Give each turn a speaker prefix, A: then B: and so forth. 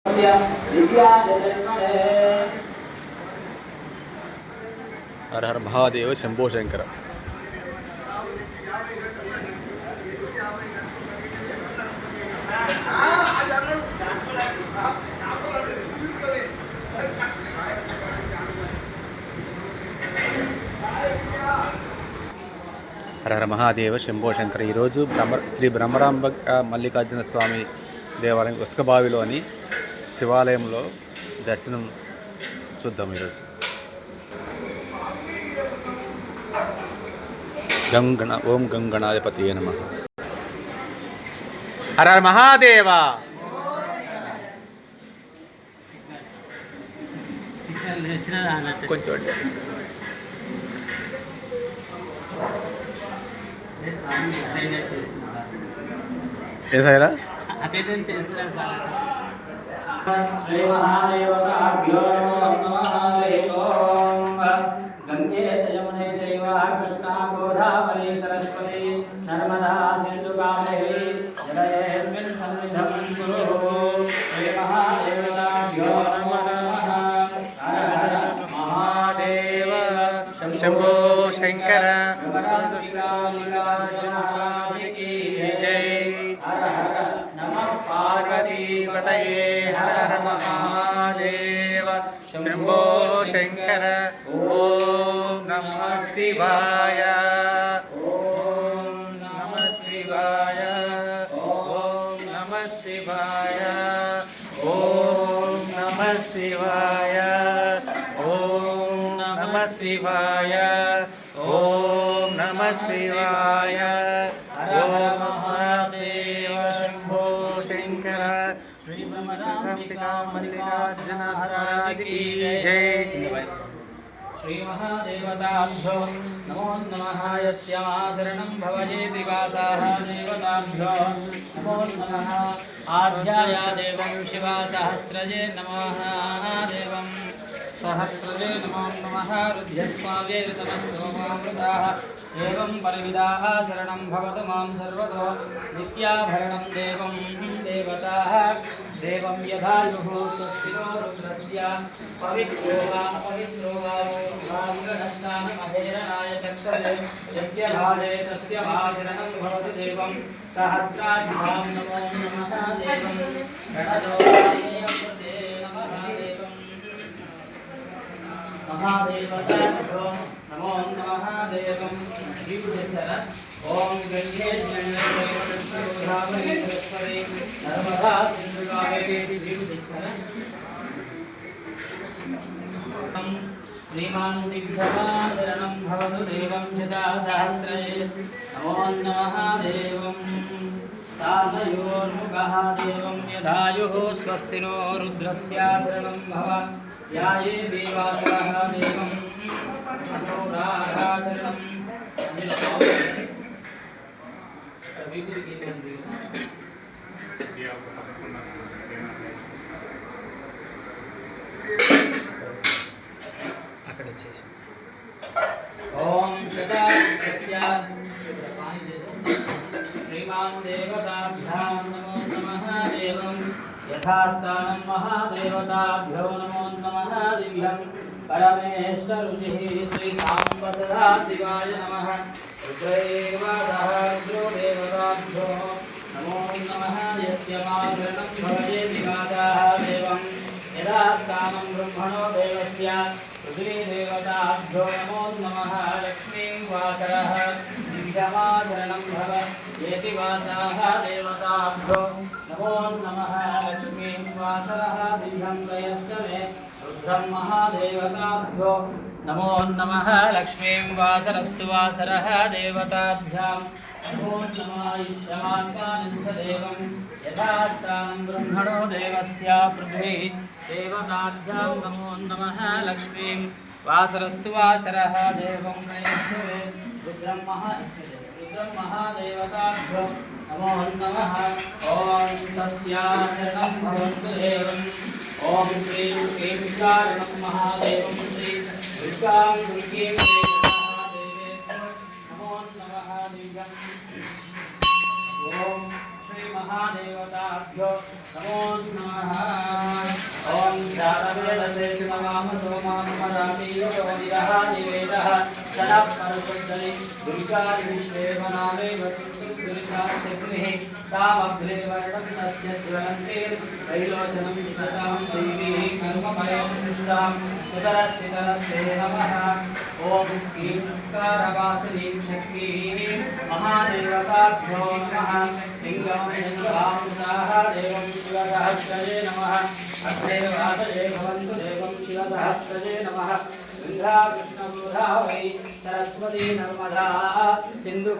A: हर हर महादेव शंभो शंकर। हर हर महादेव शंभो शंकर। श्री ब्रह्मरांब मल्लिकार्जुन स्वामी देवालయం ఉస్కబావిలోని శివాలయంలో దర్శనం చూద్దాం ఈరోజు। ఓం గంగణాధిపతియే నమః। హర హర మహాదేవ। కొంచెం ఏసాయిరా
B: అటెండెన్స్ చేస్తున్నారు సార్। శ్రీ మహాదేవతాభ్యో నమః। గంగే చ యమునే చైవ కృష్ణా గోదావరి సరస్వతి నర్మదా సింధు కావేరీ జలయేస్మిన్ సన్నిధం కురు। శ్రీ మహాదేవతాభ్యో నమః। హర హర మహాదేవ
A: శంభో శంకర।
B: पार्वतीपतये हर हर महादेव
A: शंभो शंकर। ओम नमः शिवाय।
B: ओम नमः शिवाय।
A: ओम नमः शिवाय। ओम नमः शिवाय। ओम नमः शिवाय। ओम नमः शिवाय। ओम महादेव शंभो शंकर।
B: श्री ब्रह्मरांबिका
A: मल्लिकार्जुन महाराज की जय।
B: श्री महादेवताभ्यो नमो नमः। यस्यामाचरणं भवजे दिवासाः देवताभ्यो नमो नमः। आध्याया देवं शिवा सहस्रजे नमः। देवं सहस्रजे नमो नमः। रुध्यस्मावे ऋतमस्तोमामृताः एवं परविदाः शरणं भवतु मां सर्वतो। नित्याभरणं देवं देवताः देवं यथायुः स्वस्तिनो रुद्रस्य पवित्रो वा भागस्नानमधेरणाय चक्षते यस्य भाले तस्य भाजनं भवति देवं सहस्राभ्यां नमो नमः। देवं गणदोषीयकृते नमः। देवं महादेवताभ्यो नमो नमः। देवं जीवचर ओम गंगे जलधावरी सरस्वती नर्मदा सिंधु कावेरी जीवचर श्रीमान दिग्धमादरणं भवतु देवं यथा सहस्रये नमो नमः। देवं स्थानयोर्मुखः देवं यदायुः स्वस्तिनो रुद्रस्याशरणं भव। याये देवासुरः देवं मनोराधाशरणं అక్కడ వచ్చేసి ఓం శతాస్య శ్రీమాన్ దేవతాభ్యాం నమో నమః। దేవం యథాస్థానం మహాదేవతాభ్యో నమో నమః। దివ్యం परमेश्वर ऋषिः श्री सांब सदाशिवाय नमः। रुद्रैवादः रुद्रो देवताभ्यो नमो नमः। यस्य माघृणं भवजे विघाताः देवं यदा स्थानं ब्रह्मणो देवस्य पृथ्वी देवताभ्यो नमो नमः। लक्ष्मीं वासरः दिव्यमाचरणं भव येति वासाः देवताभ्यो नमो नमः। लक्ष्मीं वासरः दिव्यं प्रयश्च मे रुद्रं महादेवताभ्यो नमो नमः। लक्ष्मीं वासरस्तु वासरः देवताभ्यां नमो नमः। ईश्वरात्मानं च देवं यथास्थानं ब्रह्मणो देवस्य पृथ्वी देवताभ्यां नमो नमः। लक्ष्मीं वासरस्तु वासरः देवं प्रयच्छवे रुद्रं महादेवताभ्यो नमो नमः। ॐ तस्याशरणं भवन्तु देवं। ओम श्री क्लीं कारणं महादेवं श्री दुर्गां दुर्गीं नमो नमः। दिव्यं ओम श्री महादेवताभ्यो नमो नमः। शारवेदसे सुनमाम सोमाम मरामीयो निरः निवेदः सनः परशुद्धनि दुर्गाणि विश्वेवनामे वसुन्दुर्गाशग्निः तामग्रे वर्णं तस्य ज्वलन्तिर्वैलोचनं सतां देवीः कर्ममयं दृष्टां सुतरस्सितरस्ये नमः ॐ कीङ्कारवासिनीं शक्तिः महादेवताभ्यो नमः लिङ्गं लिङ्गभामुदाः देवं शिवसहस्रजे नमः अग्रे वासये भवन्तु देवं शिवसहस्रजे नमः गङ्गा कृष्णगोदा वै सरस्वती नर्मदा सिन्धु